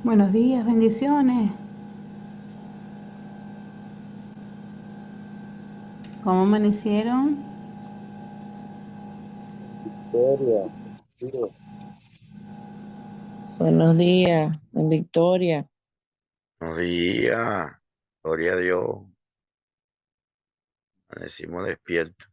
Buenos días, bendiciones. ¿Cómo amanecieron? Victoria, digo, Buenos días, en Victoria. Buenos días, gloria a Dios, amanecimos despiertos.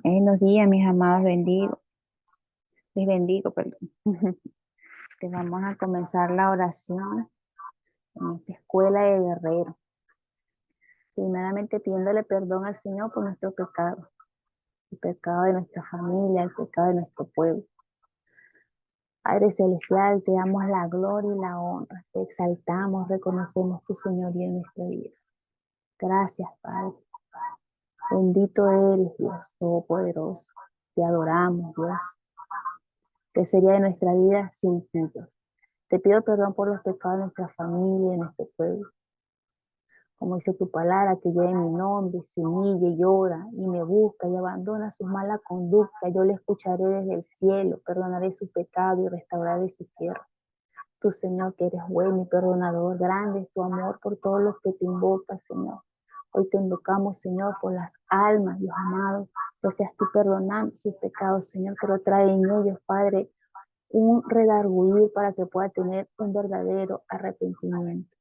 Buenos días, mis amados, les bendigo, perdón. Que vamos a comenzar la oración en esta escuela de guerreros. Primeramente pidiéndole perdón al Señor por nuestro pecado, el pecado de nuestra familia, el pecado de nuestro pueblo. Padre Celestial, te damos la gloria y la honra, te exaltamos, reconocemos tu señoría en nuestra vida. Gracias, Padre. Bendito eres, Dios Todopoderoso. Te adoramos, Dios. ¿Qué sería de nuestra vida sin ti, Dios? Te pido perdón por los pecados de nuestra familia, de nuestro pueblo. Como dice tu palabra, que lleve mi nombre, se humille, llora y me busca y abandona su mala conducta. Yo le escucharé desde el cielo, perdonaré su pecado y restauraré su tierra. Tu Señor, que eres bueno y perdonador, grande es tu amor por todos los que te invocan, Señor. Hoy te invocamos, Señor, por las almas, Dios amado, que seas tú perdonando sus pecados, Señor, pero trae en ellos, Padre, un redarguir para que pueda tener un verdadero arrepentimiento.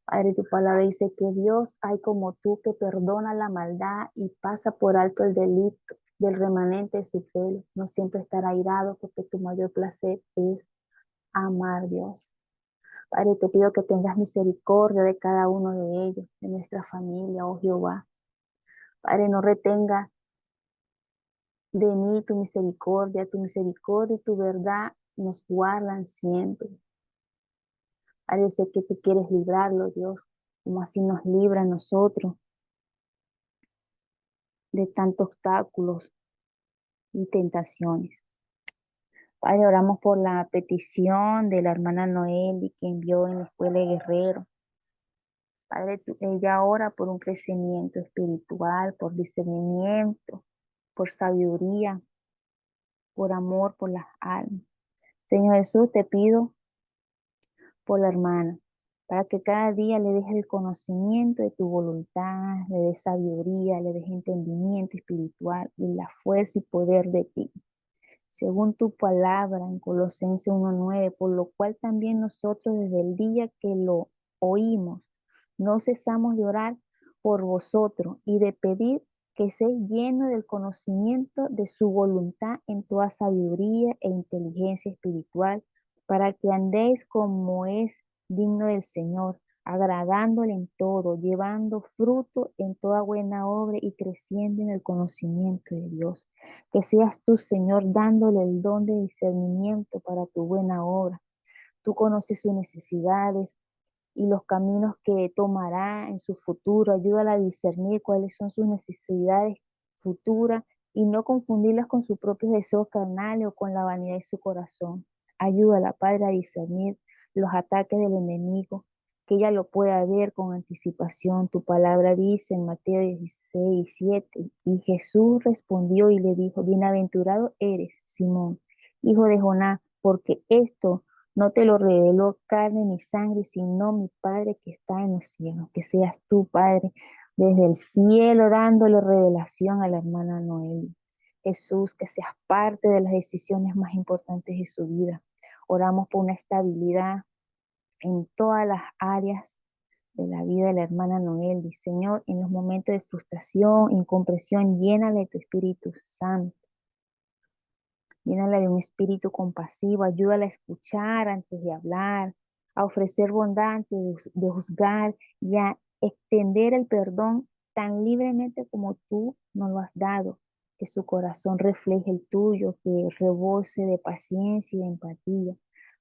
Padre, tu palabra dice que Dios hay como tú que perdona la maldad y pasa por alto el delito del remanente de su pueblo. No siempre estará airado porque tu mayor placer es amar, Dios. Padre, te pido que tengas misericordia de cada uno de ellos, de nuestra familia, oh Jehová. Padre, no retenga de mí tu misericordia y tu verdad nos guardan siempre. Parece que tú quieres librarlo, Dios, como así nos libra a nosotros de tantos obstáculos y tentaciones. Padre, oramos por la petición de la hermana Noeli que envió en la escuela de Guerrero. Padre, ella ora por un crecimiento espiritual, por discernimiento, por sabiduría, por amor por las almas. Señor Jesús, te pido por la hermana, para que cada día le dejes el conocimiento de tu voluntad, le des sabiduría, le des entendimiento espiritual y la fuerza y poder de ti. Según tu palabra en Colosenses 1:9, por lo cual también nosotros desde el día que lo oímos, no cesamos de orar por vosotros y de pedir que seáis llenos del conocimiento de su voluntad en toda sabiduría e inteligencia espiritual, para que andéis como es digno del Señor, agradándole en todo, llevando fruto en toda buena obra y creciendo en el conocimiento de Dios. Que seas tú, Señor, dándole el don de discernimiento para tu buena obra. Tú conoces sus necesidades y los caminos que tomará en su futuro. Ayúdala a discernir cuáles son sus necesidades futuras y no confundirlas con sus propios deseos carnales o con la vanidad de su corazón. Ayúdala, Padre, a discernir los ataques del enemigo, que ella lo pueda ver con anticipación. Tu palabra dice en Mateo 16:7, y Jesús respondió y le dijo: bienaventurado eres, Simón, hijo de Jonás, porque esto no te lo reveló carne ni sangre, sino mi Padre que está en los cielos. Que seas tú, Padre, desde el cielo dándole revelación a la hermana Noel. Jesús, que seas parte de las decisiones más importantes de su vida. Oramos por una estabilidad en todas las áreas de la vida de la hermana Noel. Y Señor, en los momentos de frustración, incomprensión, llénale de tu Espíritu Santo. Llénala de un espíritu compasivo, ayúdala a escuchar antes de hablar, a ofrecer bondad antes de juzgar y a extender el perdón tan libremente como tú nos lo has dado. Que su corazón refleje el tuyo, que rebose de paciencia y de empatía.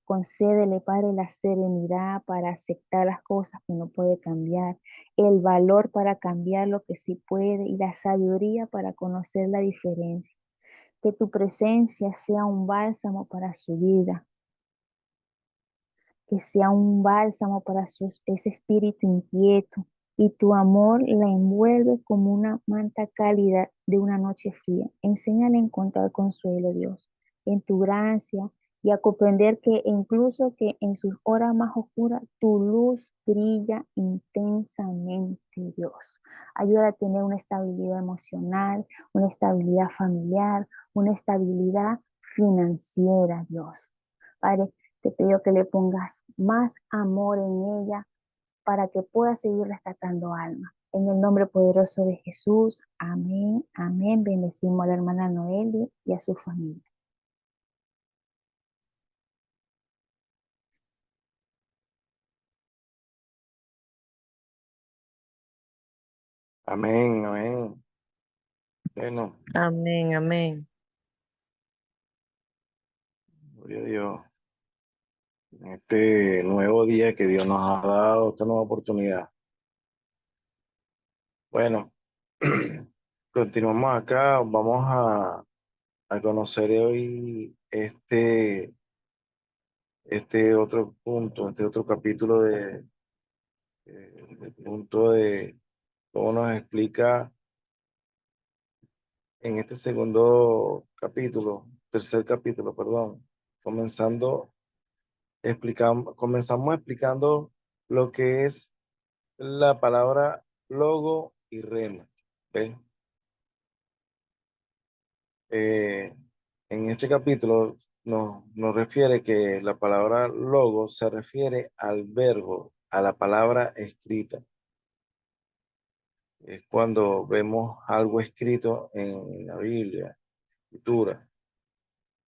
Concédele, Padre, la serenidad para aceptar las cosas que no puede cambiar, el valor para cambiar lo que sí puede y la sabiduría para conocer la diferencia. Que tu presencia sea un bálsamo para su vida, que sea un bálsamo para ese espíritu inquieto, y tu amor la envuelve como una manta cálida de una noche fría. Enséñale a encontrar consuelo, Dios, en tu gracia, y a comprender que incluso que en sus horas más oscuras tu luz brilla intensamente, Dios. Ayuda a tener una estabilidad emocional, una estabilidad familiar, una estabilidad financiera, Dios. Padre, te pido que le pongas más amor en ella para que pueda seguir rescatando almas. En el nombre poderoso de Jesús, amén, amén. Bendecimos a la hermana Noeli y a su familia. Amén, amén. Bueno, Amén, amén. gloria a Dios. En este nuevo día que Dios nos ha dado, esta nueva oportunidad. Bueno, continuamos acá. Vamos a conocer hoy este otro punto, este otro capítulo del punto de cómo nos explica en este segundo capítulo, tercer capítulo, perdón, comenzamos explicando lo que es la palabra logo y rema. ¿Ven? Eh, en este capítulo nos refiere que la palabra logo se refiere al verbo, a la palabra escrita. Es cuando vemos algo escrito en la Biblia, escritura.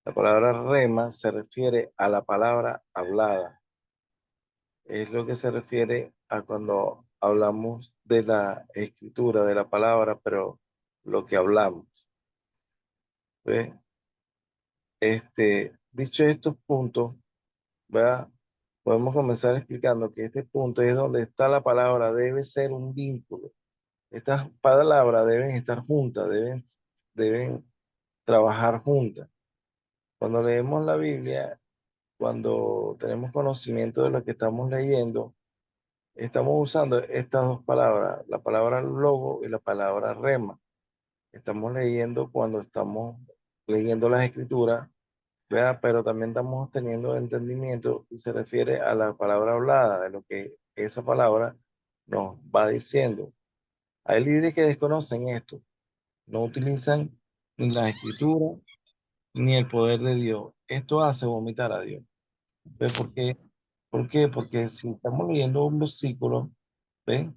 La palabra rema se refiere a la palabra hablada. Es lo que se refiere a cuando hablamos de la escritura, de la palabra, pero lo que hablamos. ¿Ve? Dicho estos puntos, ¿verdad? Podemos comenzar explicando que este punto es donde está la palabra, debe ser un vínculo. Estas palabras deben estar juntas, deben trabajar juntas. Cuando leemos la Biblia, cuando tenemos conocimiento de lo que estamos leyendo, estamos usando estas dos palabras, la palabra logo y la palabra rema. Estamos leyendo cuando estamos leyendo las escrituras, ¿verdad? Pero también estamos teniendo entendimiento y se refiere a la palabra hablada, de lo que esa palabra nos va diciendo. Hay líderes que desconocen esto, no utilizan ni la escritura ni el poder de Dios. Esto hace vomitar a Dios. ¿Ve por qué? ¿Por qué? Porque si estamos leyendo un versículo, ¿ve?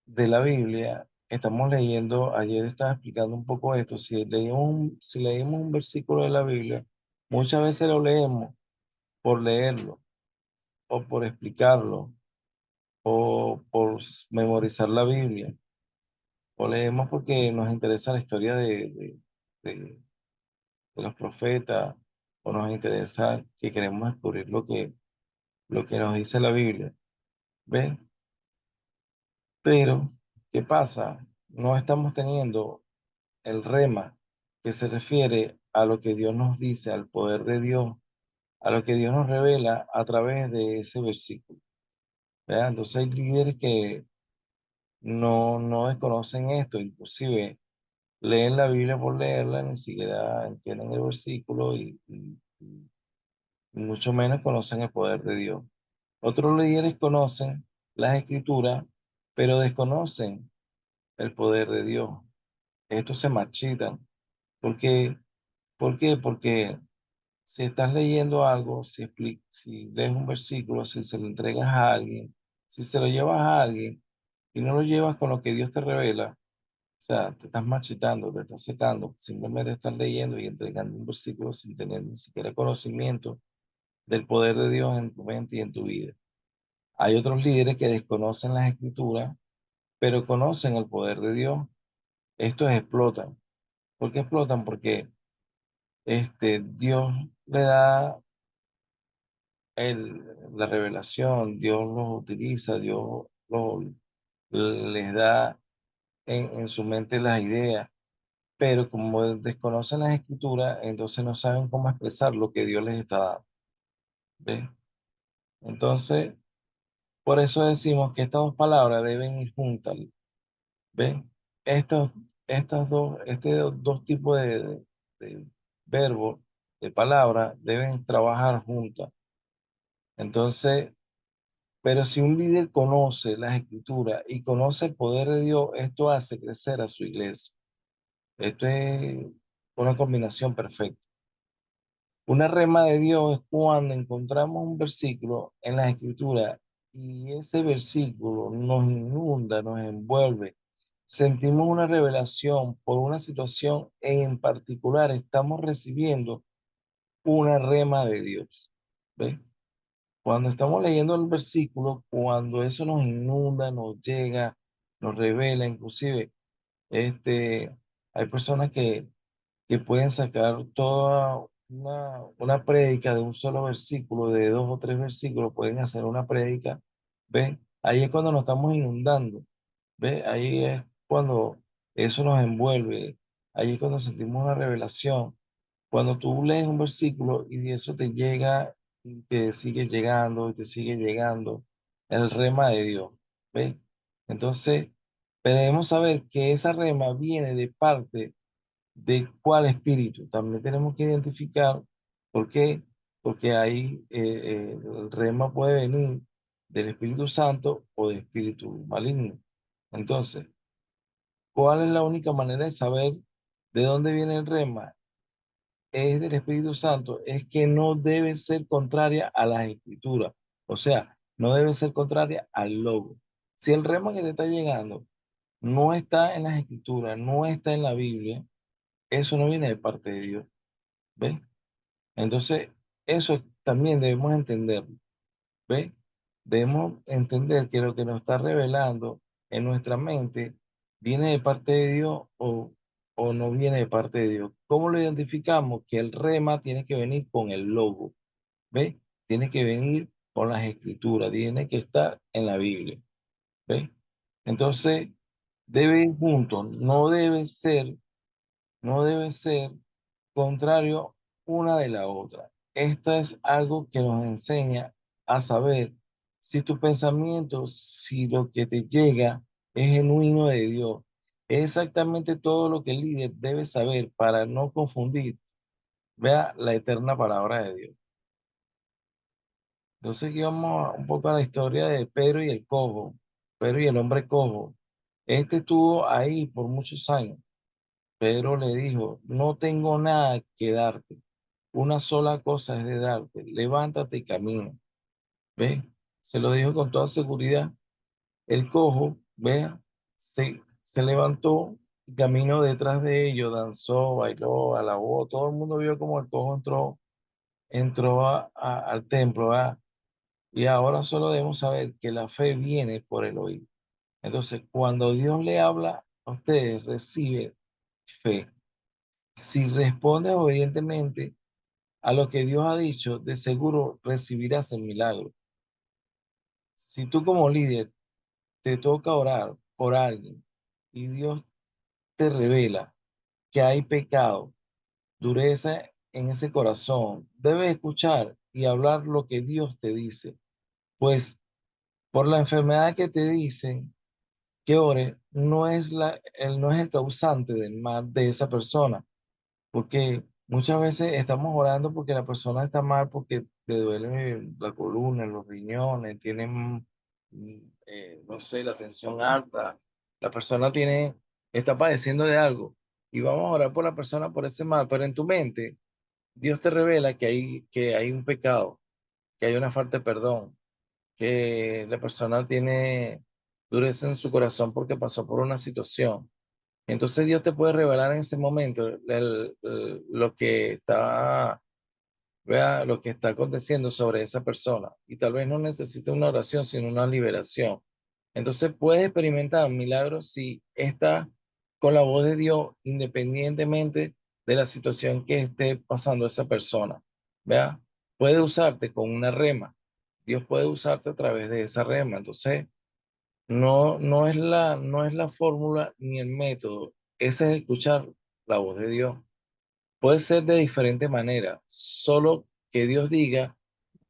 De la Biblia, estamos leyendo, ayer estaba explicando un poco esto, si leímos un versículo de la Biblia, muchas veces lo leemos por leerlo, o por explicarlo, o por memorizar la Biblia, o leemos porque nos interesa la historia de- de los profetas, o nos interesa que queremos descubrir lo que nos dice la Biblia. ¿Ven? Pero, ¿qué pasa? No estamos teniendo el rema, que se refiere a lo que Dios nos dice, al poder de Dios, a lo que Dios nos revela a través de ese versículo. ¿Verdad? Entonces hay líderes que no desconocen esto, inclusive leen la Biblia por leerla, ni siquiera entienden el versículo y mucho menos conocen el poder de Dios. Otros líderes conocen las escrituras, pero desconocen el poder de Dios. Estos se marchitan. ¿Por qué? ¿Por qué? Porque si estás leyendo algo, si lees un versículo, si se lo entregas a alguien, si se lo llevas a alguien y no lo llevas con lo que Dios te revela, o sea, te estás marchitando, te estás secando, simplemente estás leyendo y entregando un versículo sin tener ni siquiera conocimiento del poder de Dios en tu mente y en tu vida. Hay otros líderes que desconocen las escrituras, pero conocen el poder de Dios. Estos explotan. ¿Por qué explotan? Porque Dios le da la revelación, Dios los utiliza, les da en su mente las ideas, pero como desconocen las escrituras, entonces no saben cómo expresar lo que Dios les está dando. ¿Ves? Entonces, por eso decimos que estas dos palabras deben ir juntas. ¿Ven? Estos, dos tipos de verbos, de palabras, deben trabajar juntas. Entonces, pero si un líder conoce las escrituras y conoce el poder de Dios, esto hace crecer a su iglesia. Esto es una combinación perfecta. Una rema de Dios es cuando encontramos un versículo en las escrituras y ese versículo nos inunda, nos envuelve. Sentimos una revelación por una situación en particular, estamos recibiendo una rema de Dios. ¿Ves? Cuando estamos leyendo el versículo, cuando eso nos inunda, nos llega, nos revela, inclusive, hay personas que pueden sacar toda una prédica de un solo versículo, de 2 o 3 versículos, pueden hacer una prédica. ¿Ves? Ahí es cuando nos estamos inundando. ¿Ves? Ahí es cuando eso nos envuelve. Ahí es cuando sentimos una revelación. Cuando tú lees un versículo y eso te llega y te sigue llegando y te sigue llegando, el rema de Dios. ¿Ves? Entonces, debemos saber que esa rema viene de parte de cuál espíritu. También tenemos que identificar por qué, porque ahí el rema puede venir del Espíritu Santo o del espíritu maligno. Entonces, ¿cuál es la única manera de saber de dónde viene el rema? Es del Espíritu Santo, es que no debe ser contraria a las escrituras, o sea, no debe ser contraria al logo. Si el rema que te está llegando no está en las escrituras, no está en la Biblia, eso no viene de parte de Dios. ¿Ves? Entonces, eso también debemos entenderlo. ¿Ves? Debemos entender que lo que nos está revelando en nuestra mente viene de parte de Dios o no viene de parte de Dios. ¿Cómo lo identificamos? Que el rema tiene que venir con el logo. ¿Ves? Tiene que venir con las escrituras, tiene que estar en la Biblia. ¿Ves? Entonces, debe ir junto, no debe ser contrario una de la otra. Esta es algo que nos enseña a saber si tu pensamiento, si lo que te llega es genuino de Dios. Es exactamente todo lo que el líder debe saber para no confundir, vea, la eterna palabra de Dios. Entonces aquí vamos un poco a la historia de Pedro y el cojo, Pedro y el hombre cojo. Este estuvo ahí por muchos años. Pedro le dijo, no tengo nada que darte. Una sola cosa es de darte. Levántate y camina. ¿Ve? Se lo dijo con toda seguridad. El cojo, vea, se levantó y caminó detrás de ellos, danzó, bailó, alabó. Todo el mundo vio como el cojo entró al templo, ¿verdad? Y ahora solo debemos saber que la fe viene por el oír. Entonces, cuando Dios le habla a ustedes, recibe fe. Si respondes obedientemente a lo que Dios ha dicho, de seguro recibirás el milagro. Si tú como líder te toca orar por alguien y Dios te revela que hay pecado, dureza en ese corazón, debes escuchar y hablar lo que Dios te dice, pues por la enfermedad que te dicen que ore, no es el causante del mal de esa persona. Porque muchas veces estamos orando porque la persona está mal, porque le duele la columna, los riñones, tienen, no sé, la tensión alta. La persona está padeciendo de algo. Y vamos a orar por la persona por ese mal, pero en tu mente, Dios te revela que hay un pecado, que hay una falta de perdón, que la persona tiene dureza en su corazón porque pasó por una situación. Entonces Dios te puede revelar en ese momento lo que está, vea, lo que está aconteciendo sobre esa persona. Y tal vez no necesite una oración, sino una liberación. Entonces puedes experimentar milagros si estás con la voz de Dios independientemente de la situación que esté pasando esa persona. Vea, puede usarte con una rema. Dios puede usarte a través de esa rema. Entonces, no es la fórmula ni el método. Ese es escuchar la voz de Dios. Puede ser de diferente manera, solo que Dios diga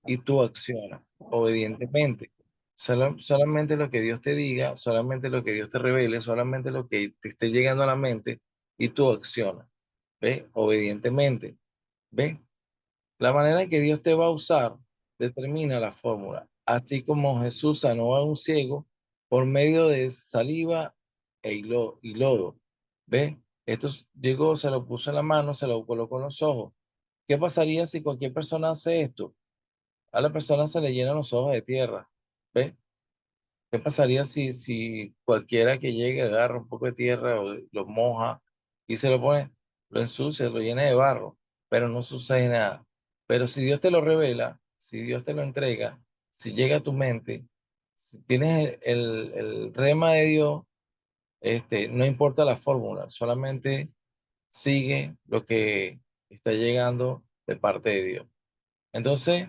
y tú accionas obedientemente. Solamente lo que Dios te diga, solamente lo que Dios te revele, solamente lo que te esté llegando a la mente y tú accionas. ¿Ve? Obedientemente. ¿Ve? La manera en que Dios te va a usar determina la fórmula. Así como Jesús sanó a un ciego por medio de saliva y lodo. ¿Ve? Llegó, se lo puso en la mano, se lo colocó en los ojos. ¿Qué pasaría si cualquier persona hace esto? A la persona se le llenan los ojos de tierra. ¿Ve? ¿Qué pasaría si cualquiera que llegue agarra un poco de tierra o lo moja y se lo pone, lo ensucia, lo llena de barro, pero no sucede nada? Pero si Dios te lo revela, si Dios te lo entrega, si llega a tu mente, si tienes el rema de Dios, no importa la fórmula, solamente sigue lo que está llegando de parte de Dios. Entonces,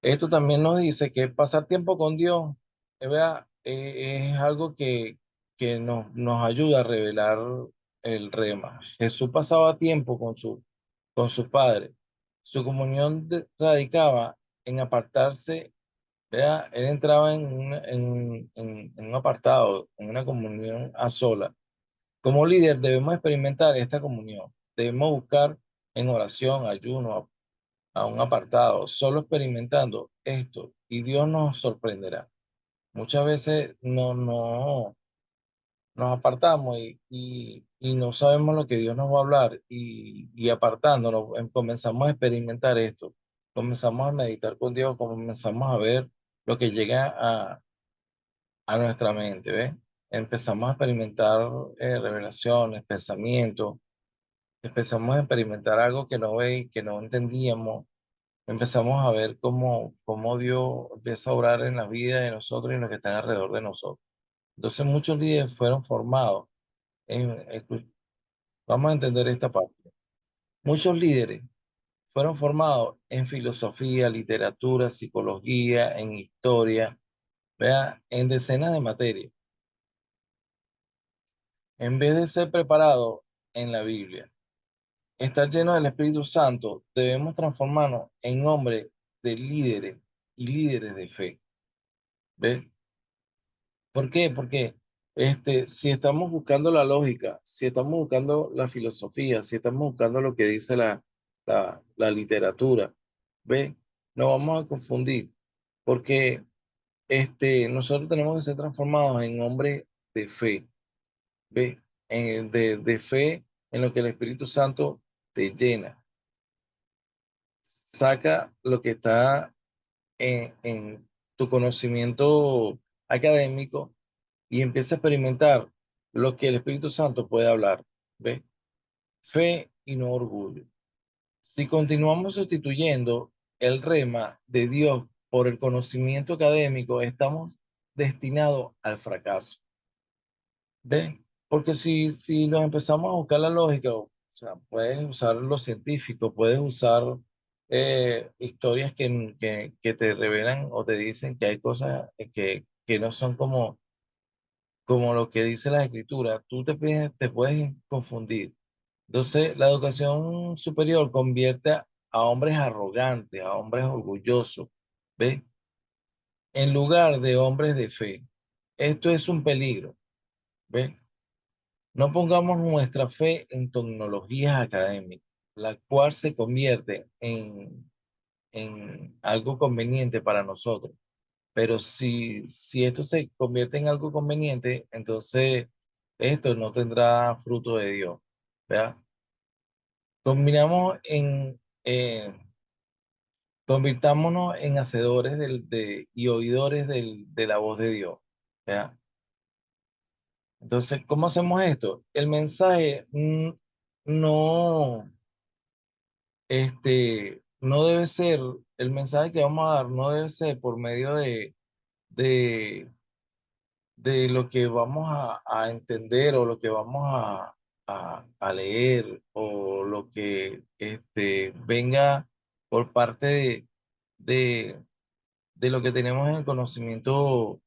esto también nos dice que pasar tiempo con Dios, ¿verdad? Es algo que nos ayuda a revelar el rema. Jesús pasaba tiempo con su Padre. Su comunión radicaba en apartarse, ¿verdad? Él entraba en un apartado, en una comunión a sola. Como líder debemos experimentar esta comunión. Debemos buscar en oración, ayuno, a un apartado, solo experimentando esto, y Dios nos sorprenderá. Muchas veces nos apartamos y no sabemos lo que Dios nos va a hablar y apartándonos comenzamos a experimentar esto, comenzamos a meditar con Dios, comenzamos a ver lo que llega a nuestra mente, ¿ves? Empezamos a experimentar revelaciones, pensamientos, empezamos a experimentar algo que no ve, que no entendíamos. Empezamos a ver cómo Dios empieza a obrar en la vida de nosotros y en los que están alrededor de nosotros. Entonces muchos líderes fueron formados vamos a entender esta parte. Muchos líderes fueron formados en filosofía, literatura, psicología, en historia, vea, en decenas de materias, en vez de ser preparados en la Biblia. Estar llenos del Espíritu Santo, debemos transformarnos en hombres de líderes y líderes de fe. ¿Ves? ¿Por qué? Porque si estamos buscando la lógica, si estamos buscando la filosofía, si estamos buscando lo que dice la literatura, ¿ve? No vamos a confundir, porque nosotros tenemos que ser transformados en hombres de fe, ¿ve? De fe en lo que el Espíritu Santo te llena. Saca lo que está en tu conocimiento académico y empieza a experimentar lo que el Espíritu Santo puede hablar. ¿Ves? Fe y no orgullo. Si continuamos sustituyendo el rema de Dios por el conocimiento académico, estamos destinados al fracaso. ¿Ves? Porque si nos empezamos a buscar la lógica, o sea, puedes usar lo científico, puedes usar historias que te revelan o te dicen que hay cosas que no son como lo que dice la escritura, te puedes confundir. Entonces, la educación superior convierte a hombres arrogantes, a hombres orgullosos, ¿ves? En lugar de hombres de fe. Esto es un peligro, ¿ves? No pongamos nuestra fe en tecnologías académicas, la cual se convierte en algo conveniente para nosotros. Pero si esto se convierte en algo conveniente, entonces esto no tendrá fruto de Dios, ¿verdad? Combinamos convirtámonos en hacedores y oidores de la voz de Dios, ¿verdad? Entonces, ¿cómo hacemos esto? El mensaje no, no debe ser, el mensaje que vamos a dar no debe ser por medio de de lo que vamos a entender o lo que vamos a leer o lo que venga por parte de, de lo que tenemos en el conocimiento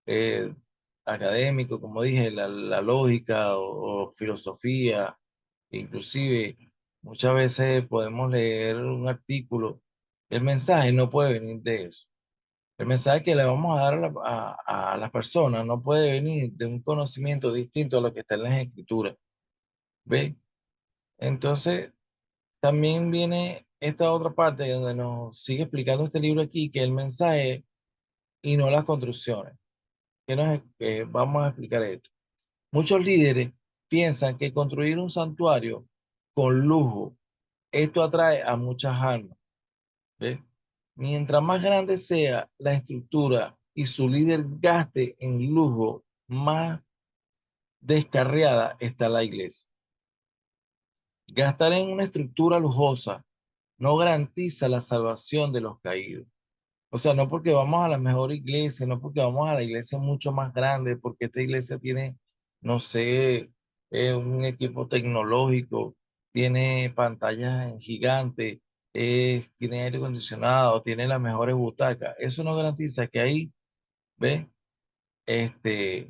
eh, académico, como dije, la lógica o filosofía, inclusive muchas veces podemos leer un artículo. El mensaje no puede venir de eso. El mensaje que le vamos a dar a las personas no puede venir de un conocimiento distinto a lo que está en las escrituras. ¿Ve? Entonces, también viene esta otra parte donde nos sigue explicando este libro aquí, que el mensaje y no las construcciones. Vamos a explicar esto. Muchos líderes piensan que construir un santuario con lujo, esto atrae a muchas almas. ¿Ve? Mientras más grande sea la estructura y su líder gaste en lujo, más descarriada está la iglesia. Gastar en una estructura lujosa no garantiza la salvación de los caídos. O sea, no porque vamos a la mejor iglesia, no porque vamos a la iglesia mucho más grande, porque esta iglesia tiene, no sé, un equipo tecnológico, tiene pantallas gigantes, tiene aire acondicionado, tiene las mejores butacas. Eso no garantiza que ahí, ¿ves? Este,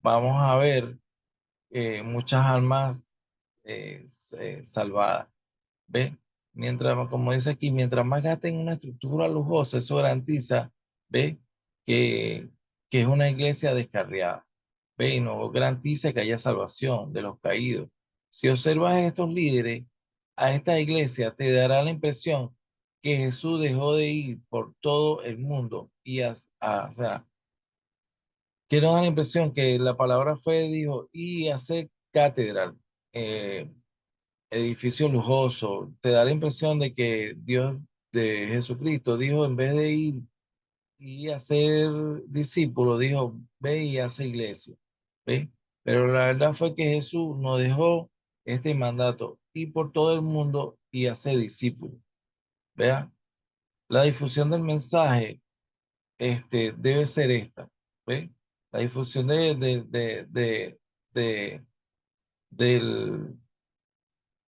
vamos a ver muchas almas salvadas. ¿Ve? Mientras, como dice aquí, mientras más gasten en una estructura lujosa, eso garantiza, ¿ve? Que, que es una iglesia descarriada, ¿ve? Y no garantiza que haya salvación de los caídos. Si observas a estos líderes, a esta iglesia, te dará la impresión que Jesús dejó de ir por todo el mundo o sea, que nos da la impresión que la palabra fue, dijo, y hacer catedral. Eh, Edificio lujoso, te da la impresión de que Dios de Jesucristo dijo, en vez de ir y hacer discípulos, dijo, ve y hace iglesia. ¿Ve? Pero la verdad fue que Jesús nos dejó este mandato, ir por todo el mundo y hacer discípulos. Vea, la difusión del mensaje debe ser esta. ¿Ve? La difusión de- del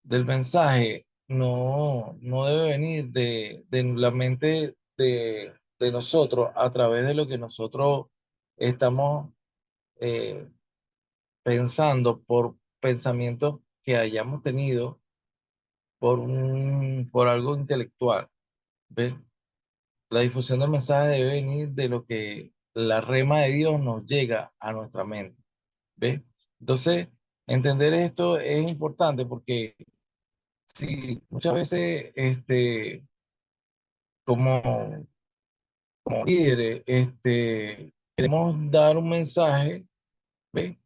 del mensaje no debe venir de la mente de nosotros a través de lo que nosotros estamos eh, pensando por pensamientos que hayamos tenido por algo intelectual. ¿Ves? La difusión del mensaje debe venir de lo que la rema de Dios nos llega a nuestra mente. ¿Ves? Entonces, entender esto es importante porque sí, muchas veces como, como líderes, queremos dar un mensaje, ¿ve?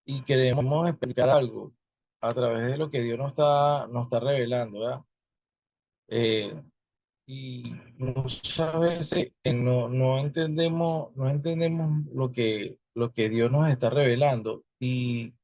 Y queremos explicar algo a través de lo que Dios nos está revelando, ¿verdad? Eh, y muchas veces no entendemos lo que Dios nos está revelando y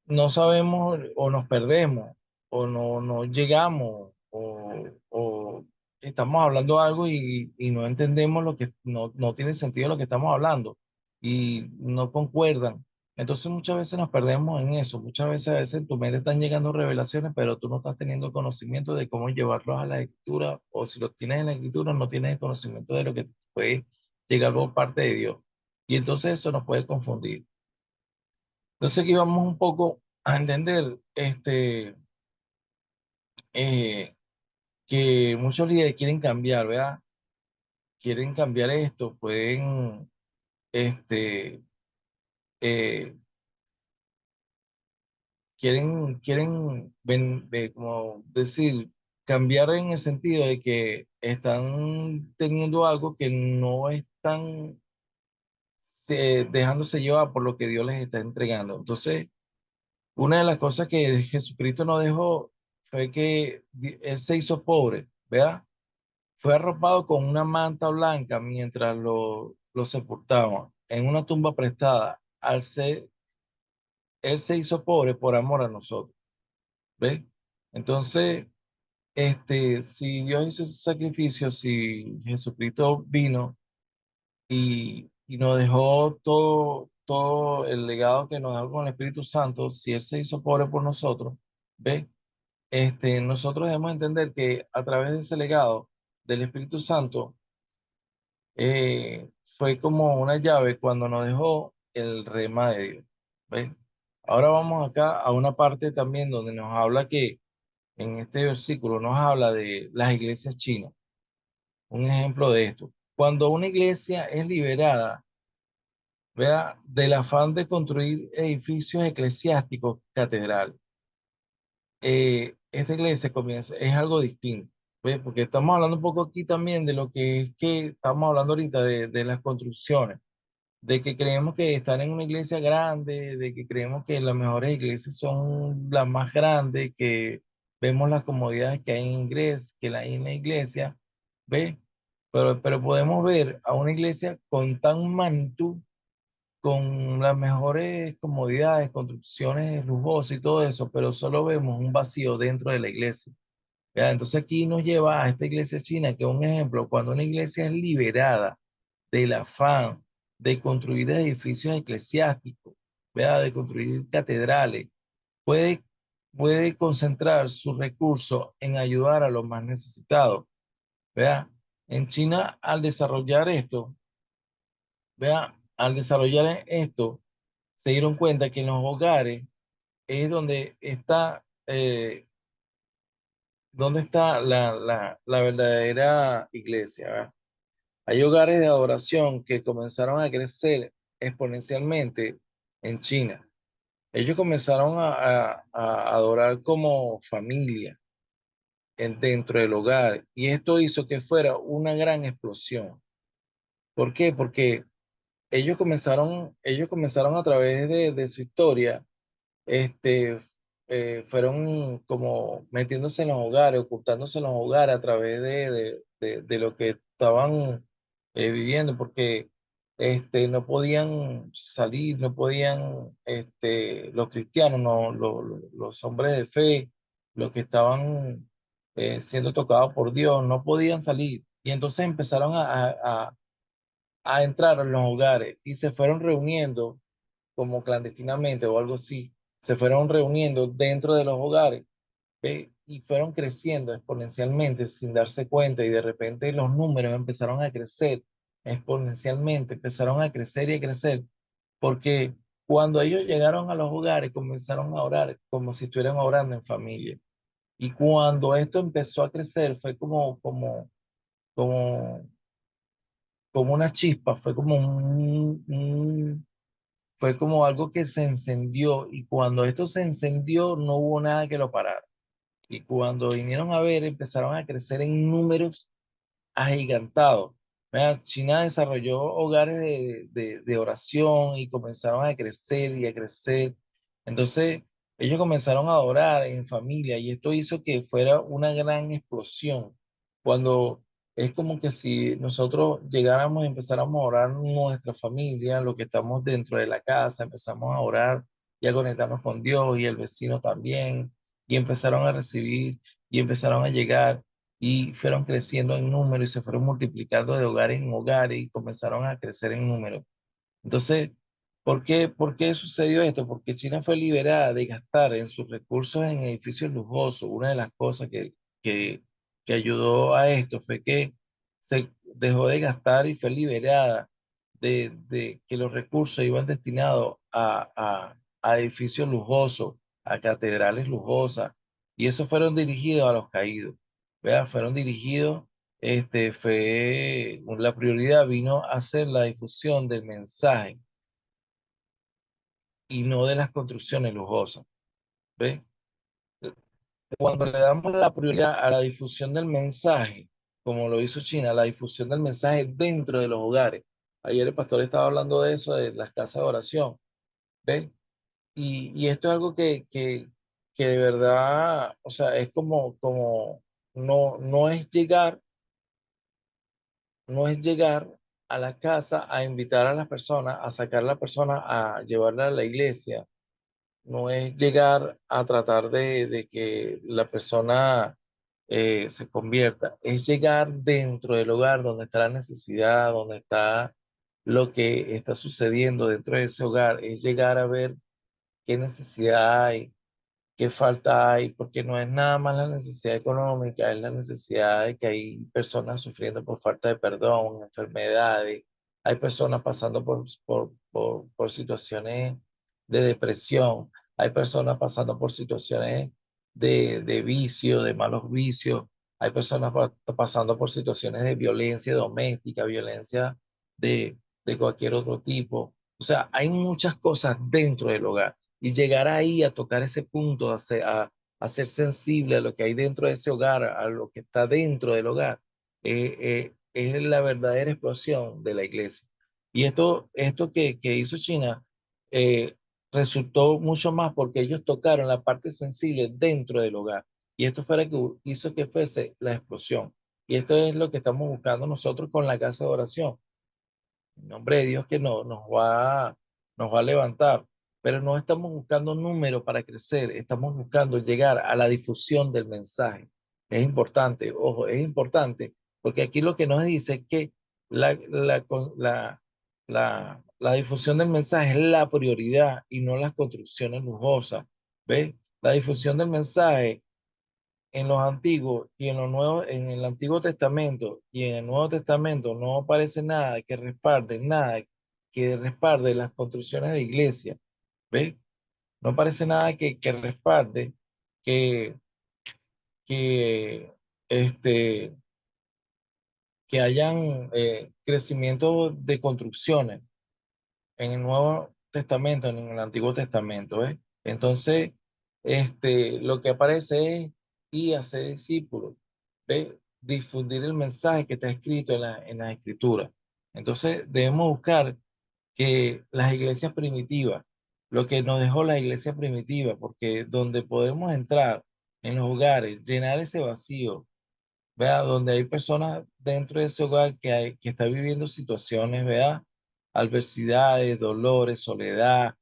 no sabemos o nos perdemos o no llegamos o estamos hablando algo y no entendemos lo que no tiene sentido lo que estamos hablando y no concuerdan. Entonces muchas veces nos perdemos en eso. Muchas veces en tu mente están llegando revelaciones, pero tú no estás teniendo conocimiento de cómo llevarlos a la escritura o si los tienes en la escritura no tienes el conocimiento de lo que puede llegar por parte de Dios. Y entonces eso nos puede confundir. Entonces aquí vamos un poco a entender eh, que muchos líderes quieren cambiar, ¿verdad? Quieren cambiar esto, pueden, este, eh, como decir, cambiar en el sentido de que están teniendo algo que no están dejándose llevar por lo que Dios les está entregando. Entonces, una de las cosas que Jesucristo nos dejó fue que Él se hizo pobre, ¿verdad? Fue arropado con una manta blanca mientras lo sepultaban en una tumba prestada. Él se hizo pobre por amor a nosotros, ¿ves? Entonces, si Dios hizo ese sacrificio, si Jesucristo vino y nos dejó todo el legado que nos dejó con el Espíritu Santo, si Él se hizo pobre por nosotros, ¿ves? nosotros debemos entender que a través de ese legado del Espíritu Santo, fue como una llave cuando nos dejó el rema de Dios. ¿Ves? Ahora vamos acá a una parte también donde nos habla que en este versículo nos habla de las iglesias chinas. Un ejemplo de esto. Cuando una iglesia es liberada, vea, del afán de construir edificios eclesiásticos, catedral, esta iglesia comienza, es algo distinto, ¿ve? Porque estamos hablando un poco aquí también de lo que es que estamos hablando ahorita de las construcciones, de que creemos que estar en una iglesia grande, de que creemos que las mejores iglesias son las más grandes, que vemos las comodidades que hay en la iglesia, ¿ve? Pero podemos ver a una iglesia con tan magnitud, con las mejores comodidades, construcciones lujosas y todo eso, pero solo vemos un vacío dentro de la iglesia. ¿Ya? Entonces aquí nos lleva a esta iglesia china, que es un ejemplo, cuando una iglesia es liberada del afán de construir edificios eclesiásticos, ¿verdad? De construir catedrales, puede, puede concentrar sus recursos en ayudar a los más necesitados. ¿Verdad? En China, al desarrollar esto, ¿verdad? Al desarrollar esto, se dieron cuenta que en los hogares es donde está la verdadera iglesia, ¿verdad? Hay hogares de adoración que comenzaron a crecer exponencialmente en China. Ellos comenzaron a adorar como familia dentro del hogar y esto hizo que fuera una gran explosión. ¿Por qué? Porque ellos comenzaron a través de su historia, este, fueron como metiéndose en los hogares, ocultándose en los hogares a través de lo que estaban viviendo, porque no podían salir, no podían, los cristianos, no, los hombres de fe, los que estaban siendo tocados por Dios, no podían salir. Y entonces empezaron a entrar en los hogares y se fueron reuniendo como clandestinamente o algo así, se fueron reuniendo dentro de los hogares, ¿ve? Y fueron creciendo exponencialmente sin darse cuenta y de repente los números empezaron a crecer exponencialmente, empezaron a crecer y a crecer, porque cuando ellos llegaron a los hogares comenzaron a orar como si estuvieran orando en familia. Y cuando esto empezó a crecer fue como, como una chispa, fue como fue como algo que se encendió y cuando esto se encendió no hubo nada que lo parara. Y cuando vinieron a ver, empezaron a crecer en números agigantado. Vea, China desarrolló hogares de oración y comenzaron a crecer y a crecer. Entonces, ellos comenzaron a adorar en familia y esto hizo que fuera una gran explosión. Cuando es como que si nosotros llegáramos y empezáramos a orar nuestra familia, lo que estamos dentro de la casa, empezamos a orar y a conectarnos con Dios y el vecino también, y empezaron a recibir y empezaron a llegar y fueron creciendo en número y se fueron multiplicando de hogares en hogares y comenzaron a crecer en número. Entonces, por qué sucedió esto? Porque China fue liberada de gastar en sus recursos en edificios lujosos. Una de las cosas que, que ayudó a esto fue que se dejó de gastar y fue liberada de que los recursos iban destinados a edificios lujosos, a catedrales lujosas, y esos fueron dirigidos a los caídos. ¿Verdad? Fueron dirigidos, la prioridad vino a ser la difusión del mensaje y no de las construcciones lujosas. ¿Ve? Cuando le damos la prioridad a la difusión del mensaje, como lo hizo China, la difusión del mensaje dentro de los hogares. Ayer el pastor estaba hablando de eso, de las casas de oración. ¿Ve? Y esto es algo que de verdad, o sea, es como no es llegar a la casa a invitar a las personas, a sacar a la persona, a llevarla a la iglesia. No es llegar a tratar de que la persona se convierta, es llegar dentro del hogar donde está la necesidad, donde está lo que está sucediendo dentro de ese hogar, es llegar a ver qué necesidad hay, qué falta hay, porque no es nada más la necesidad económica, es la necesidad de que hay personas sufriendo por falta de perdón, enfermedades, hay personas pasando por situaciones de depresión, hay personas pasando por situaciones de vicio, de malos vicios, hay personas pasando por situaciones de violencia doméstica, violencia de cualquier otro tipo. O sea, hay muchas cosas dentro del hogar y llegar ahí a tocar ese punto, a ser sensible a lo que hay dentro de ese hogar, a lo que está dentro del hogar, es la verdadera explosión de la iglesia. Y esto que hizo China eh, resultó mucho más porque ellos tocaron la parte sensible dentro del hogar. Y esto fue lo que hizo que fuese la explosión. Y esto es lo que estamos buscando nosotros con la casa de oración en nombre de Dios que no, nos va a levantar. Pero no estamos buscando números para crecer, estamos buscando llegar a la difusión del mensaje. Es importante, ojo, es importante, porque aquí lo que nos dice es que la difusión del mensaje es la prioridad y no las construcciones lujosas. ¿Ves? La difusión del mensaje en los antiguos y en los nuevos, en el Antiguo Testamento y en el Nuevo Testamento no aparece nada que respalde las construcciones de iglesia, ¿ves? No aparece nada que respalde que, que, este, que hayan crecimiento de construcciones en el Nuevo Testamento, en el Antiguo Testamento, ¿ves? Entonces, lo que aparece es y hacer discípulos, ¿ves? Difundir el mensaje que está escrito en las Escrituras. Entonces, debemos buscar que las iglesias primitivas, lo que nos dejó la iglesia primitiva, porque donde podemos entrar en los hogares, llenar ese vacío, vea, donde hay personas dentro de ese hogar que está viviendo situaciones, vea, adversidades, dolores, soledad,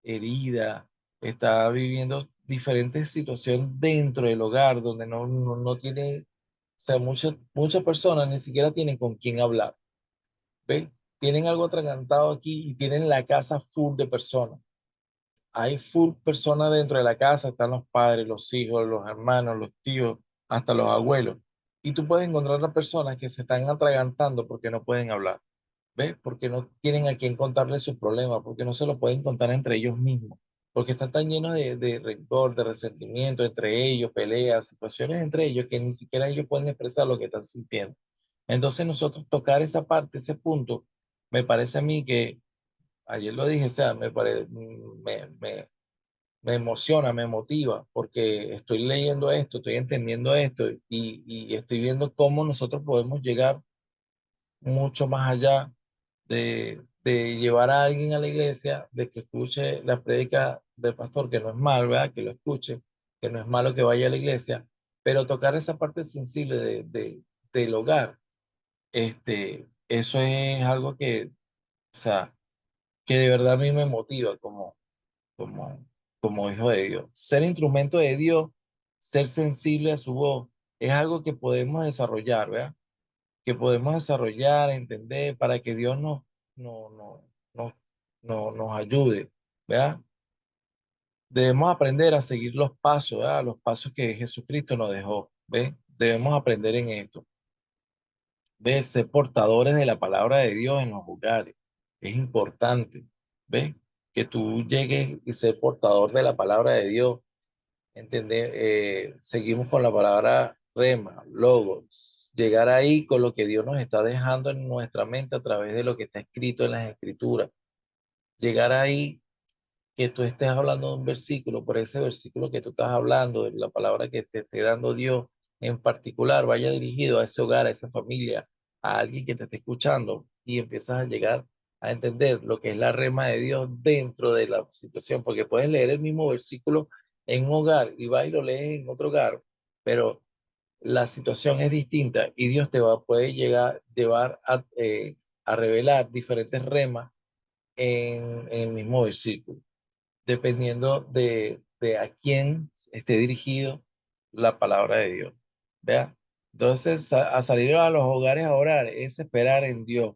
herida, está viviendo diferentes situaciones dentro del hogar donde no tiene, o sea, muchas personas ni siquiera tienen con quién hablar, ¿ve? Tienen algo atragantado aquí y tienen la casa full de personas. Hay full personas dentro de la casa, están los padres, los hijos, los hermanos, los tíos, hasta los abuelos. Y tú puedes encontrar a personas que se están atragantando porque no pueden hablar, ¿ves? Porque no tienen a quién contarle sus problemas, porque no se lo pueden contar entre ellos mismos, porque están tan llenos de rencor, de resentimiento entre ellos, peleas, situaciones entre ellos que ni siquiera ellos pueden expresar lo que están sintiendo. Entonces nosotros tocar esa parte, ese punto, me parece a mí que, ayer lo dije, o sea, me emociona, me motiva, porque estoy leyendo esto, estoy entendiendo esto y estoy viendo cómo nosotros podemos llegar mucho más allá de llevar a alguien a la iglesia, de que escuche la prédica del pastor, que no es mal, ¿verdad? Que lo escuche, que no es malo que vaya a la iglesia, pero tocar esa parte sensible del hogar, eso es algo que, o sea, que de verdad a mí me motiva como, como hijo de Dios. Ser instrumento de Dios, ser sensible a su voz, es algo que podemos desarrollar, ¿verdad? Que podemos desarrollar, entender, para que Dios no, no, no, nos ayude, ¿verdad? Debemos aprender a seguir los pasos, ¿verdad? Los pasos que Jesucristo nos dejó, ¿ves? Debemos aprender en esto, ¿ves? Ser portadores de la palabra de Dios en los hogares. Es importante, ¿ves? Que tú llegues y ser portador de la palabra de Dios. Entender, seguimos con la palabra rema, logos, llegar ahí con lo que Dios nos está dejando en nuestra mente a través de lo que está escrito en las escrituras. Llegar ahí que tú estés hablando de un versículo, por ese versículo que tú estás hablando, de la palabra que te esté dando Dios en particular, vaya dirigido a ese hogar, a esa familia, a alguien que te esté escuchando y empiezas a llegar a entender lo que es la rema de Dios dentro de la situación, porque puedes leer el mismo versículo en un hogar y vas y lo lees en otro hogar, pero la situación es distinta y Dios puede llevar a revelar diferentes remas en el mismo versículo dependiendo de a quién esté dirigido la palabra de Dios. ¿Vea? Entonces, a salir a los hogares a orar es esperar en Dios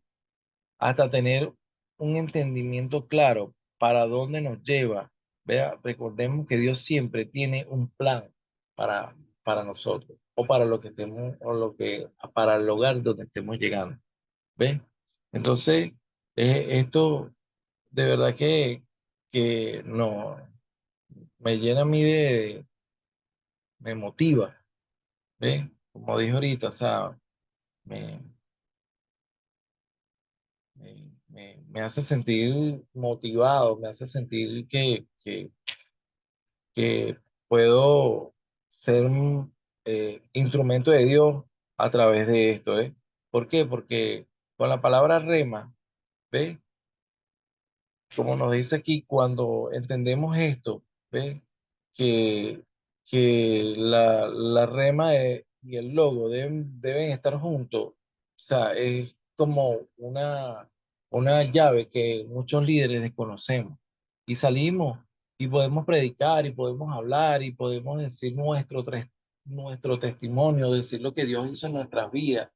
hasta tener un entendimiento claro para dónde nos lleva Vea, recordemos que Dios siempre tiene un plan para, para nosotros, o para lo que estemos, o lo que, para el lugar donde estemos llegando. ¿Ves? Entonces, esto de verdad que no, me llena a mí me motiva, ¿ves? Como dije ahorita, o sea, me, me hace sentir motivado, me hace sentir que puedo ser un instrumento de Dios a través de esto, ¿eh? ¿Por qué? Porque con la palabra rema, ¿ves? Como nos dice aquí, cuando entendemos esto, ¿ves? Que, que la rema y el logo deben estar juntos. O sea, es como una llave que muchos líderes desconocemos. Y salimos y podemos predicar y podemos hablar y podemos decir nuestro testimonio, decir lo que Dios hizo en nuestras vidas.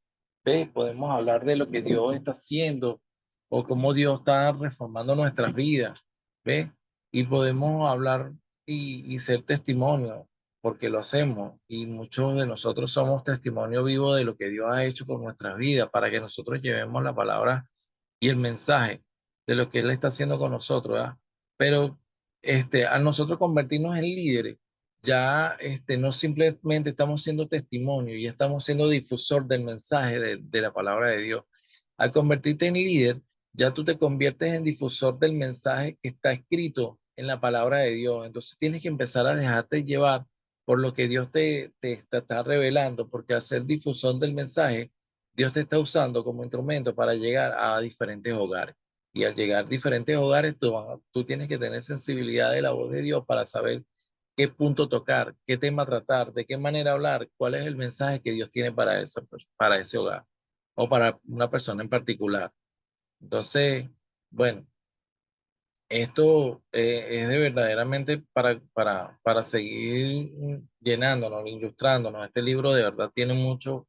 ¿Ves? Podemos hablar de lo que Dios está haciendo o cómo Dios está reformando nuestras vidas, ¿ves? Y podemos hablar y ser testimonio, porque lo hacemos, y muchos de nosotros somos testimonio vivo de lo que Dios ha hecho con nuestras vidas, para que nosotros llevemos la palabra y el mensaje de lo que Él está haciendo con nosotros, ¿verdad? Pero al nosotros convertirnos en líderes, ya no simplemente estamos siendo testimonio, ya estamos siendo difusor del mensaje de la palabra de Dios. Al convertirte en líder, ya tú te conviertes en difusor del mensaje que está escrito en la palabra de Dios. Entonces tienes que empezar a dejarte llevar por lo que Dios está revelando, porque al ser difusor del mensaje, Dios te está usando como instrumento para llegar a diferentes hogares. Y al llegar a diferentes hogares, tú tienes que tener sensibilidad de la voz de Dios para saber qué punto tocar, qué tema tratar, de qué manera hablar, cuál es el mensaje que Dios tiene para para ese hogar o para una persona en particular. Entonces, bueno, esto es de verdaderamente para seguir llenándonos, ilustrándonos. Este libro de verdad tiene mucho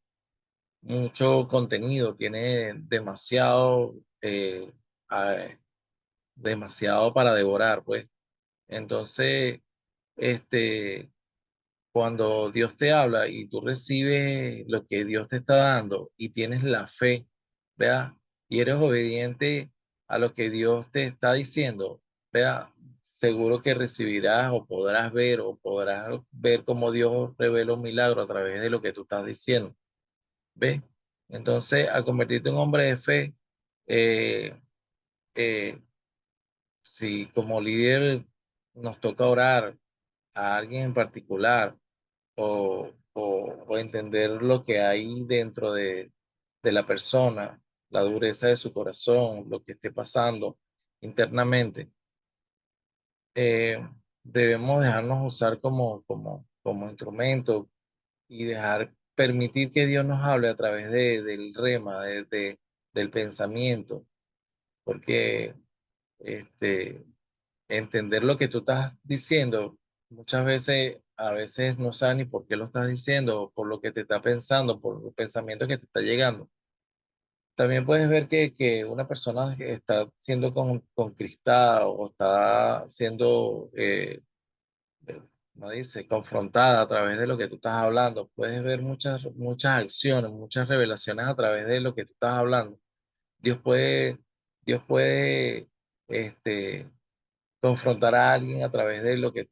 contenido, tiene ah, demasiado para devorar, pues. Entonces, este, cuando Dios te habla y tú recibes lo que Dios te está dando y tienes la fe, ¿vea? Y eres obediente a lo que Dios te está diciendo, ¿vea? Seguro que recibirás o podrás ver cómo Dios revela un milagro a través de lo que tú estás diciendo, ¿ves? Entonces, al convertirte en un hombre de fe, eh, eh, si como líder nos toca orar a alguien en particular, o entender lo que hay dentro de la persona, la dureza de su corazón, lo que esté pasando internamente, eh, debemos dejarnos usar como instrumento y permitir que Dios nos hable a través del rema, del pensamiento, porque este, entender lo que tú estás diciendo, muchas veces, a veces no sabes ni por qué lo estás diciendo, o por lo que te está pensando, por los pensamientos que te está llegando. También puedes ver que una persona que está siendo concristada o está siendo, ¿no dice?, confrontada a través de lo que tú estás hablando. Puedes ver muchas acciones, muchas revelaciones a través de lo que tú estás hablando. Dios puede, Dios puede, este, confrontar a alguien a través de lo que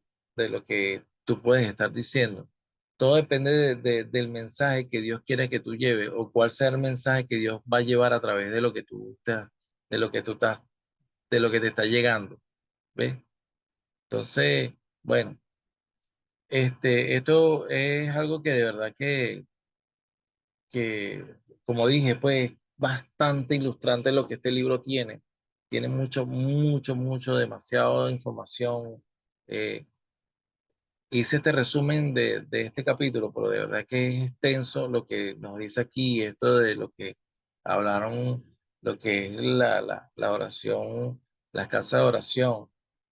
tú puedes estar diciendo. Todo depende del mensaje que Dios quiere que tú lleves o cuál sea el mensaje que Dios va a llevar a través de lo que de lo que tú estás, de lo que te está llegando. ¿Ves? Entonces, bueno, esto es algo que de verdad que, como dije, pues bastante ilustrante lo que este libro tiene. Tiene mucho, demasiada información. eh, Hice este resumen de este capítulo, pero de verdad que es extenso lo que nos dice aquí, esto de lo que hablaron, lo que es la oración, las casas de oración,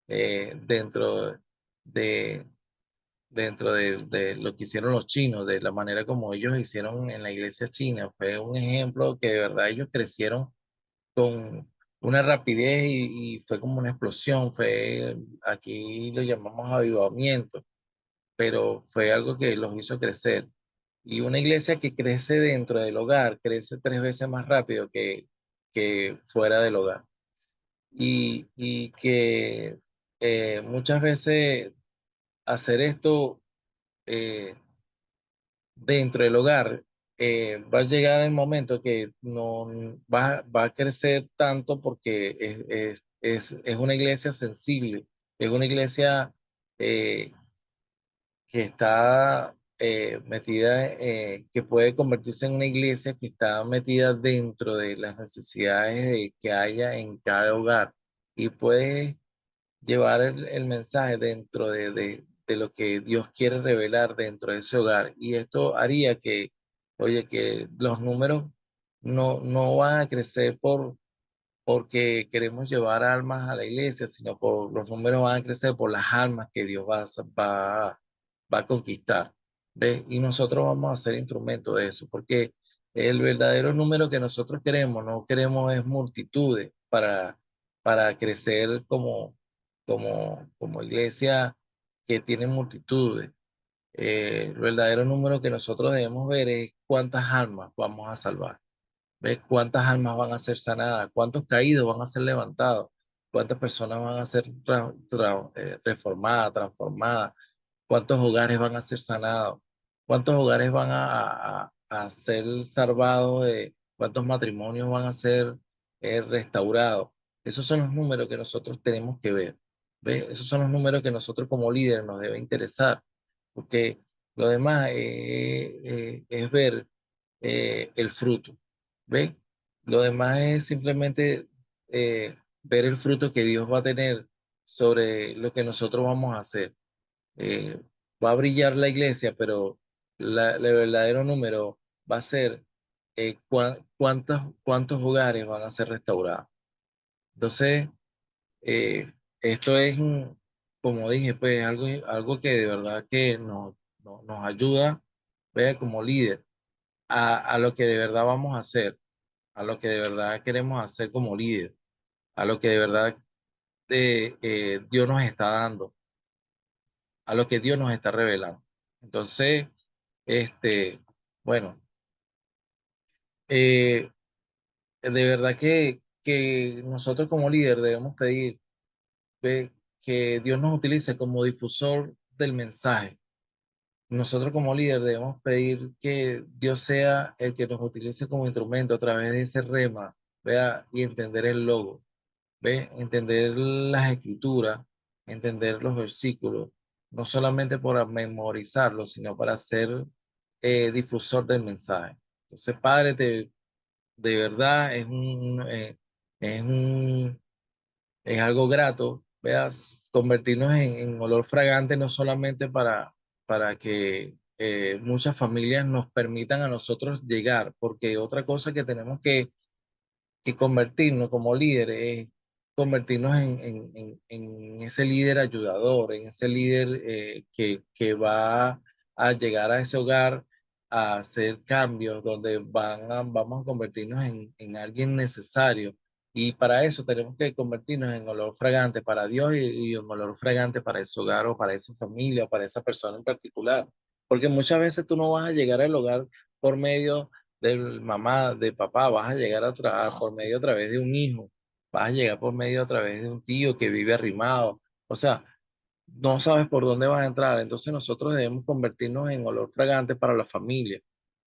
dentro de, de lo que hicieron los chinos, de la manera como ellos hicieron en la iglesia china. Fue un ejemplo que de verdad ellos crecieron con, una rapidez y fue como una explosión, aquí lo llamamos avivamiento, pero fue algo que los hizo crecer. Y una iglesia que crece dentro del hogar crece 3 veces más rápido que fuera del hogar. Y que muchas veces hacer esto eh, dentro del hogar, va a llegar el momento que no va a crecer tanto porque es una iglesia sensible, es una iglesia eh, que está metida, que puede convertirse en una iglesia que está metida dentro de las necesidades que haya en cada hogar y puede llevar el mensaje dentro de lo que Dios quiere revelar dentro de ese hogar. Y esto haría que, oye, que los números no van a crecer porque queremos llevar almas a la iglesia, sino por los números van a crecer por las almas que Dios va a conquistar. ¿Ves? Y nosotros vamos a ser instrumento de eso, porque el verdadero número que nosotros queremos, no queremos es multitudes para crecer como iglesia que tiene multitudes. El verdadero número que nosotros debemos ver es cuántas almas vamos a salvar. ¿Ves cuántas almas van a ser sanadas? ¿Cuántos caídos van a ser levantados? ¿Cuántas personas van a ser reformadas, transformadas? ¿Cuántos hogares van a ser sanados? ¿Cuántos hogares van a ser salvados? ¿Cuántos matrimonios van a ser restaurados? Esos son los números que nosotros tenemos que ver. ¿Ves? Esos son los números que nosotros como líderes nos debe interesar. Porque lo demás es ver el fruto. ¿Ve? Lo demás es simplemente ver el fruto que Dios va a tener sobre lo que nosotros vamos a hacer. Eh, Va a brillar la iglesia, pero el verdadero número va a ser cuántos hogares van a ser restaurados. Entonces, esto es, como dije, pues algo que de verdad que nos ayuda, vea, como líder a lo que de verdad vamos a hacer, a lo que de verdad queremos hacer como líder, a lo que de verdad Dios nos está dando, a lo que Dios nos está revelando. Entonces, este, bueno, eh, de verdad que nosotros como líder debemos pedir que Dios nos utilice como difusor del mensaje. Nosotros como líder debemos pedir que Dios sea el que nos utilice como instrumento a través de ese rema, vea, y entender el logo. ¿Ve? Entender las escrituras, entender los versículos, no solamente para memorizarlos, sino para ser difusor del mensaje. Entonces, Padre, de verdad es es algo grato, veas, convertirnos en olor fragante, no solamente para que muchas familias nos permitan a nosotros llegar, porque otra cosa que tenemos que convertirnos como líderes es convertirnos en ese líder ayudador, en ese líder que va a llegar a ese hogar a hacer cambios, donde vamos a convertirnos en alguien necesario. Y para eso tenemos que convertirnos en olor fragante para Dios y en olor fragante para ese hogar o para esa familia o para esa persona en particular. Porque muchas veces tú no vas a llegar al hogar por medio de mamá, de papá, vas a llegar por medio a través de un hijo, vas a llegar por medio a través de un tío que vive arrimado. O sea, no sabes por dónde vas a entrar. Entonces nosotros debemos convertirnos en olor fragante para la familia.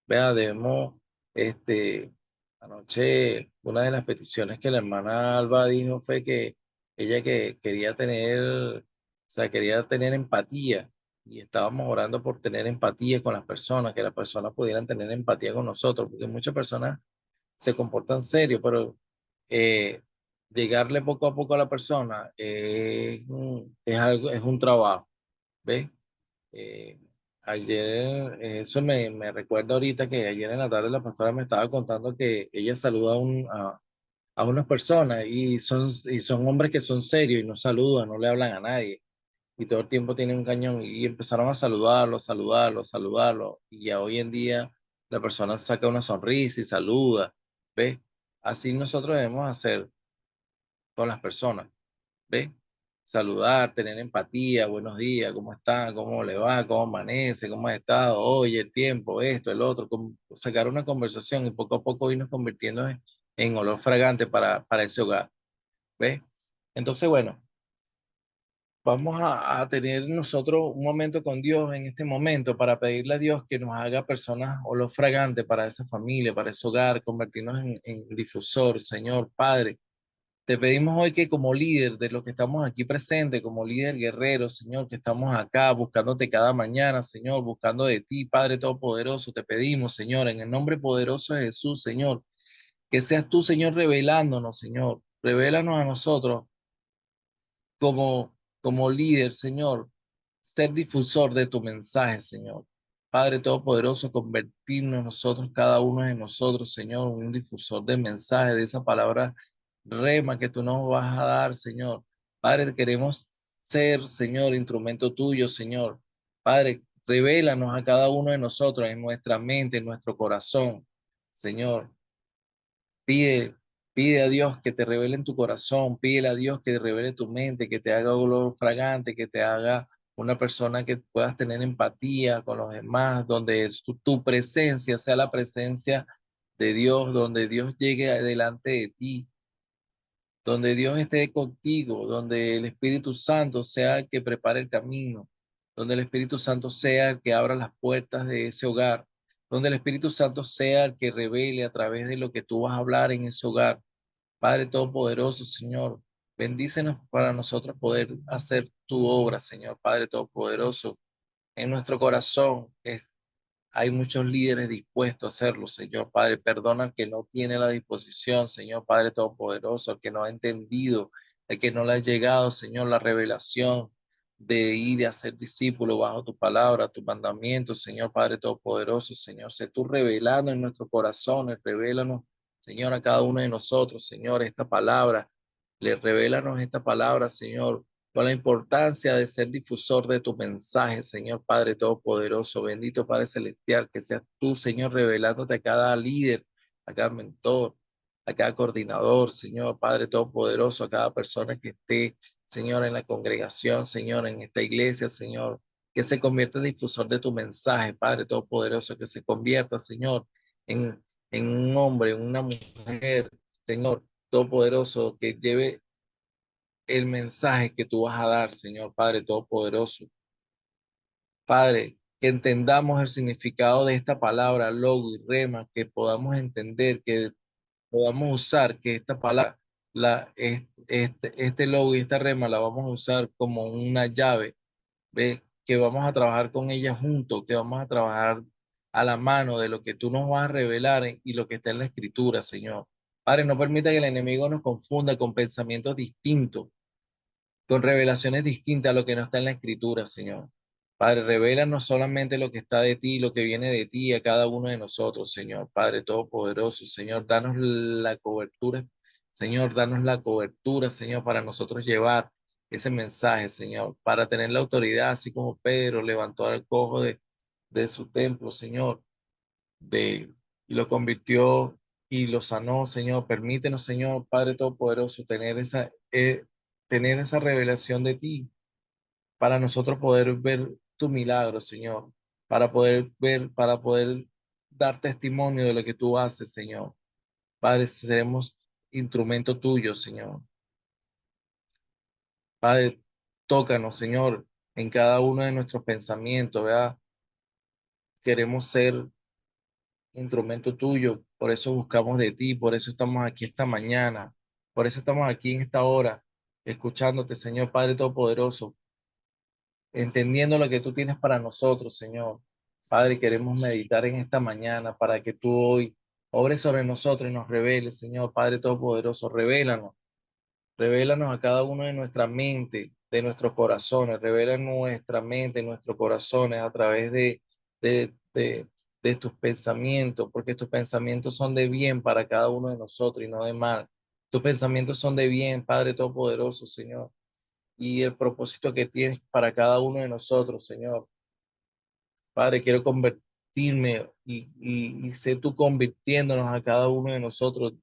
Vea, debemos, este, anoche, una de las peticiones que la hermana Alba dijo fue que ella que quería tener, o sea, quería tener empatía y estábamos orando por tener empatía con las personas, que las personas pudieran tener empatía con nosotros, porque muchas personas se comportan serio, pero eh, llegarle poco a poco a la persona es algo, es un trabajo, ¿ves? Eh, Ayer, eso me recuerda ahorita que ayer en la tarde la pastora me estaba contando que ella saluda a unas personas y son hombres que son serios y no saludan, no le hablan a nadie y todo el tiempo tienen un cañón y empezaron a saludarlo y ya hoy en día la persona saca una sonrisa y saluda, ¿ves? Así nosotros debemos hacer con las personas, ¿ves? Saludar, tener empatía, buenos días, ¿cómo está? ¿Cómo le va? ¿Cómo amanece? ¿Cómo ha estado? Oye, el tiempo, esto, el otro, sacar una conversación y poco a poco irnos convirtiendo en olor fragante para ese hogar, ¿ves? Entonces, bueno, vamos a tener nosotros un momento con Dios en este momento para pedirle a Dios que nos haga personas olor fragante para esa familia, para ese hogar, convertirnos en difusor, Señor Padre. Te pedimos hoy que como líder de los que estamos aquí presentes, como líder guerrero, Señor, que estamos acá buscándote cada mañana, Señor, buscando de ti, Padre Todopoderoso, te pedimos, Señor, en el nombre poderoso de Jesús, Señor, que seas tú, Señor, revelándonos, Señor, revélanos a nosotros como líder, Señor, ser difusor de tu mensaje, Señor. Padre Todopoderoso, convertirnos nosotros, cada uno de nosotros, Señor, en un difusor de mensaje, de esa palabra rema que tú nos vas a dar, Señor. Padre, queremos ser, Señor, instrumento tuyo, Señor. Padre, revélanos a cada uno de nosotros en nuestra mente, en nuestro corazón, Señor. Pide, pide a Dios que te revele en tu corazón, pídele a Dios que te revele tu mente, que te haga olor fragante, que te haga una persona que puedas tener empatía con los demás, donde tu presencia sea la presencia de Dios, donde Dios llegue delante de ti, donde Dios esté contigo, donde el Espíritu Santo sea el que prepare el camino, donde el Espíritu Santo sea el que abra las puertas de ese hogar, donde el Espíritu Santo sea el que revele a través de lo que tú vas a hablar en ese hogar. Padre Todopoderoso, Señor, bendícenos para nosotros poder hacer tu obra, Señor, Padre Todopoderoso. En nuestro corazón hay muchos líderes dispuestos a hacerlo, Señor Padre. Perdona al que no tiene la disposición, Señor Padre Todopoderoso, al que no ha entendido, al que no le ha llegado, Señor, la revelación de ir a ser discípulo bajo tu palabra, tu mandamiento, Señor Padre Todopoderoso, Señor. Sé tú revelando en nuestros corazones, revélanos, Señor, a cada uno de nosotros, Señor, esta palabra. Le revélanos esta palabra, Señor, con la importancia de ser difusor de tu mensaje, Señor Padre Todopoderoso, bendito Padre Celestial, que seas tú, Señor, revelándote a cada líder, a cada mentor, a cada coordinador, Señor Padre Todopoderoso, a cada persona que esté, Señor, en la congregación, Señor, en esta iglesia, Señor, que se convierta en difusor de tu mensaje, Padre Todopoderoso, que se convierta, Señor, en, en un hombre, en una mujer, Señor Todopoderoso, que lleve el mensaje que tú vas a dar, Señor Padre Todopoderoso. Padre, que entendamos el significado de esta palabra, logo y rema, que podamos entender, que podamos usar, que esta palabra, este logo y esta rema la vamos a usar como una llave, ¿ve? Que vamos a trabajar con ella juntos, que vamos a trabajar a la mano de lo que tú nos vas a revelar y lo que está en la Escritura, Señor. Padre, no permita que el enemigo nos confunda con pensamientos distintos, con revelaciones distintas a lo que no está en la Escritura, Señor. Padre, revela no solamente lo que está de ti, lo que viene de ti a cada uno de nosotros, Señor. Padre Todopoderoso, Señor, danos la cobertura, Señor, danos la cobertura, Señor, para nosotros llevar ese mensaje, Señor, para tener la autoridad, así como Pedro levantó al cojo de su templo, Señor, de, y lo convirtió y lo sanó, Señor. Permítenos, Señor, Padre Todopoderoso, tener esa revelación de ti para nosotros poder ver tu milagro, Señor, para poder ver, para poder dar testimonio de lo que tú haces, Señor. Padre, seremos instrumento tuyo, Señor. Padre, tócanos, Señor, en cada uno de nuestros pensamientos, ¿verdad? Queremos ser instrumento tuyo, por eso buscamos de ti, por eso estamos aquí esta mañana, por eso estamos aquí en esta hora, escuchándote, Señor Padre Todopoderoso, entendiendo lo que tú tienes para nosotros, Señor. Padre, queremos meditar en esta mañana para que tú hoy obres sobre nosotros y nos reveles, Señor Padre Todopoderoso, revélanos a cada uno de nuestra mente, de nuestros corazones, revela nuestra mente, nuestros corazones a través de, de, de tus pensamientos, porque tus pensamientos son de bien para cada uno de nosotros y no de mal. Tus pensamientos son de bien, Padre Todopoderoso, Señor, y el propósito que tienes para cada uno de nosotros, Señor. Padre, quiero convertirme y sé tú convirtiéndonos a cada uno de nosotros,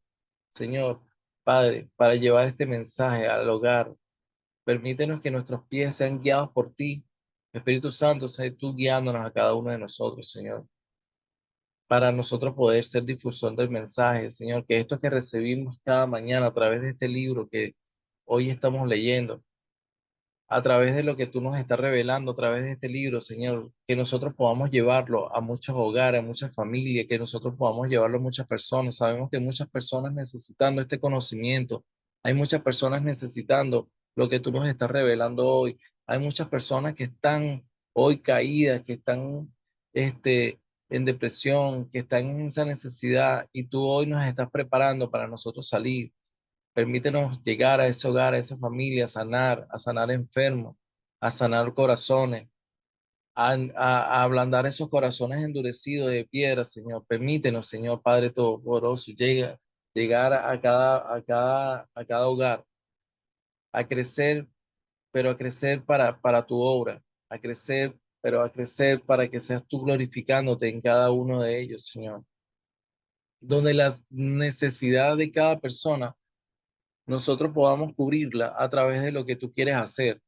Señor, Padre, para llevar este mensaje al hogar. Permítenos que nuestros pies sean guiados por ti. Espíritu Santo, sé tú guiándonos a cada uno de nosotros, Señor, para nosotros poder ser difusión del mensaje, Señor, que esto que recibimos cada mañana a través de este libro que hoy estamos leyendo, a través de lo que tú nos estás revelando, a través de este libro, Señor, que nosotros podamos llevarlo a muchos hogares, a muchas familias, que nosotros podamos llevarlo a muchas personas. Sabemos que hay muchas personas necesitando este conocimiento, hay muchas personas necesitando lo que tú nos estás revelando hoy, hay muchas personas que están hoy caídas, que están en depresión, que están en esa necesidad y tú hoy nos estás preparando para nosotros salir. Permítenos llegar a ese hogar, a esa familia, a sanar enfermos, a sanar corazones, a ablandar esos corazones endurecidos de piedra, Señor. Permítenos, Señor Padre Todopoderoso, llegar a cada hogar, a crecer, pero a crecer para tu obra, a crecer, pero a crecer para que seas tú glorificándote en cada uno de ellos, Señor. Donde las necesidades de cada persona nosotros podamos cubrirla a través de lo que tú quieres hacer.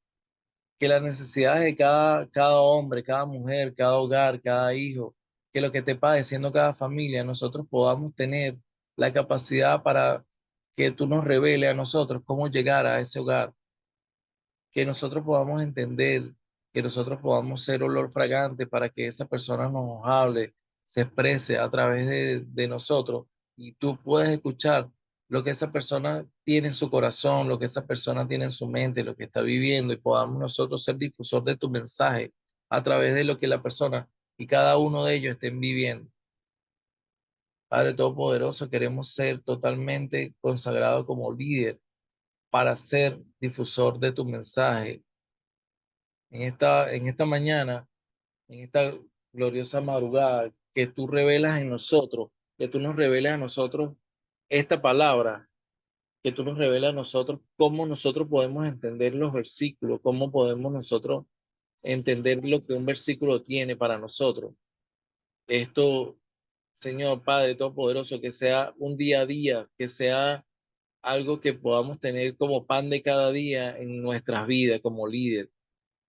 Que las necesidades de cada hombre, cada mujer, cada hogar, cada hijo, que lo que esté padeciendo cada familia, nosotros podamos tener la capacidad para que tú nos revele a nosotros cómo llegar a ese hogar, que nosotros podamos entender, que nosotros podamos ser olor fragante para que esa persona nos hable, se exprese a través de nosotros y tú puedes escuchar lo que esa persona tiene en su corazón, lo que esa persona tiene en su mente, lo que está viviendo y podamos nosotros ser difusor de tu mensaje a través de lo que la persona y cada uno de ellos estén viviendo. Padre Todopoderoso, queremos ser totalmente consagrados como líder para ser difusor de tu mensaje en esta mañana, en esta gloriosa madrugada, que tú revelas en nosotros, que tú nos revelas a nosotros esta palabra, que tú nos revelas a nosotros cómo nosotros podemos entender los versículos, cómo podemos nosotros entender lo que un versículo tiene para nosotros. Esto, Señor Padre Todopoderoso, que sea un día a día, que sea algo que podamos tener como pan de cada día en nuestras vidas como líder,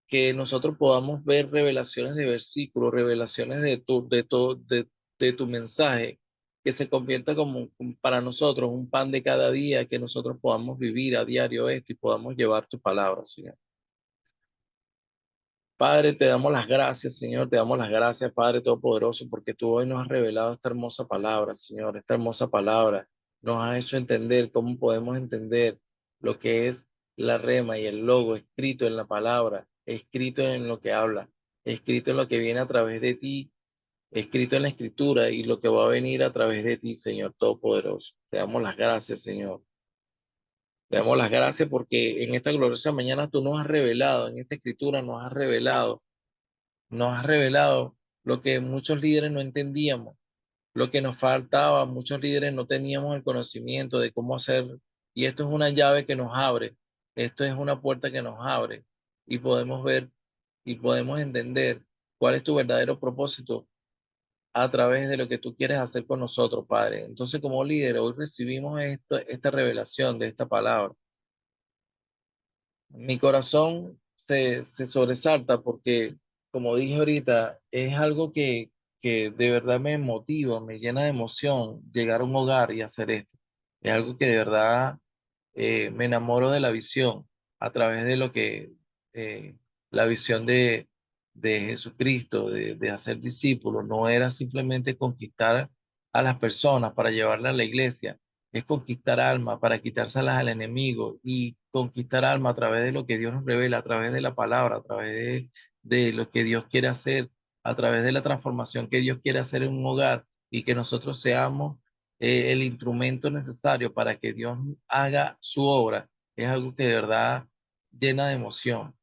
que nosotros podamos ver revelaciones de versículos, revelaciones de tu mensaje, que se convierta como para nosotros un pan de cada día, que nosotros podamos vivir a diario esto y podamos llevar tu palabra, Señor. Padre, te damos las gracias, Señor, te damos las gracias, Padre Todopoderoso, porque tú hoy nos has revelado esta hermosa palabra, Señor, esta hermosa palabra nos ha hecho entender cómo podemos entender lo que es la rema y el logo escrito en la palabra, escrito en lo que habla, escrito en lo que viene a través de ti, escrito en la escritura y lo que va a venir a través de ti, Señor Todopoderoso. Te damos las gracias, Señor. Te damos las gracias porque en esta gloriosa mañana tú nos has revelado, en esta escritura nos has revelado lo que muchos líderes no entendíamos, lo que nos faltaba, muchos líderes no teníamos el conocimiento de cómo hacer, y esto es una llave que nos abre, esto es una puerta que nos abre, y podemos ver y podemos entender cuál es tu verdadero propósito a través de lo que tú quieres hacer con nosotros, Padre. Entonces, como líder, hoy recibimos esta revelación de esta palabra. Mi corazón se sobresalta porque, como dije ahorita, es algo que de verdad me motiva, me llena de emoción llegar a un hogar y hacer esto. Es algo que de verdad me enamoro de la visión a través de lo que la visión de Jesucristo, de hacer discípulos, no era simplemente conquistar a las personas para llevarlas a la iglesia, es conquistar alma para quitárselas al enemigo y conquistar alma a través de lo que Dios nos revela, a través de la palabra, a través de lo que Dios quiere hacer, a través de la transformación que Dios quiere hacer en un hogar y que nosotros seamos el instrumento necesario para que Dios haga su obra. Es algo que de verdad llena de emoción,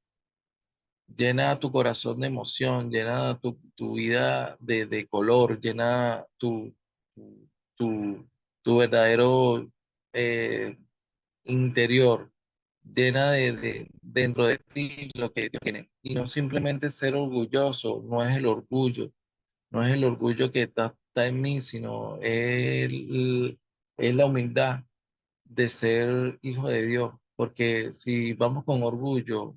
llena tu corazón de emoción, llena tu vida de color, llena tu, tu verdadero eh, interior, llena dentro de ti lo que Dios tiene. Y no simplemente ser orgulloso, no es el orgullo, no es el orgullo que está en mí, sino es la humildad de ser hijo de Dios, porque si vamos con orgullo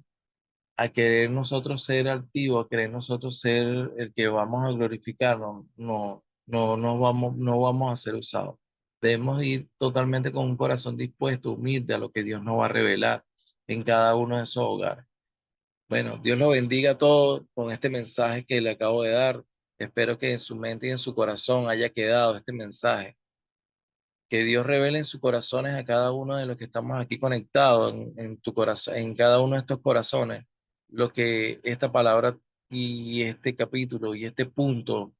a querer nosotros ser altivos, a querer nosotros ser el que vamos a glorificarnos, no vamos a ser usados. Debemos ir totalmente con un corazón dispuesto, humilde a lo que Dios nos va a revelar en cada uno de esos hogares. Bueno, Dios lo bendiga a todos con este mensaje que le acabo de dar. Espero que en su mente y en su corazón haya quedado este mensaje. Que Dios revele en sus corazones a cada uno de los que estamos aquí conectados, en tu corazón, en cada uno de estos corazones, lo que esta palabra y este capítulo y este punto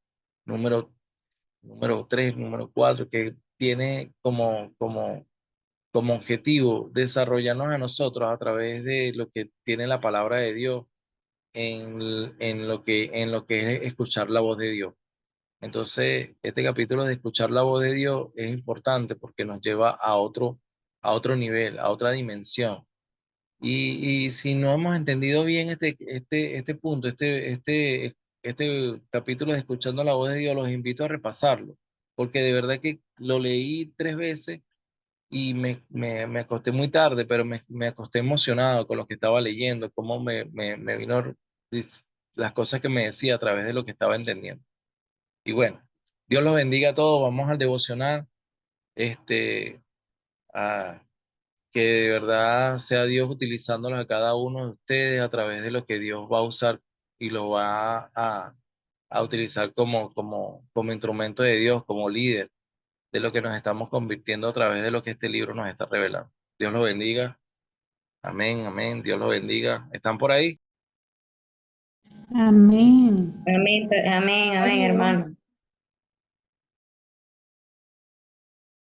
número, número 3, número 4, que tiene como objetivo desarrollarnos a nosotros a través de lo que tiene la palabra de Dios en lo que es escuchar la voz de Dios. Entonces, este capítulo de escuchar la voz de Dios es importante porque nos lleva a otro nivel, a otra dimensión. Y si no hemos entendido bien este punto, este capítulo de escuchando la voz de Dios, los invito a repasarlo, porque de verdad que lo leí 3 veces y me acosté muy tarde, pero me acosté emocionado con lo que estaba leyendo, cómo me vino las cosas que me decía a través de lo que estaba entendiendo. Y bueno, Dios los bendiga a todos. Vamos al devocional. Este, a, que de verdad sea Dios utilizándolos a cada uno de ustedes a través de lo que Dios va a usar y lo va a utilizar como instrumento de Dios, como líder de lo que nos estamos convirtiendo a través de lo que este libro nos está revelando. Dios los bendiga. Amén, amén. Dios los bendiga. ¿Están por ahí? Amén. Amén, amén, amén, hermano.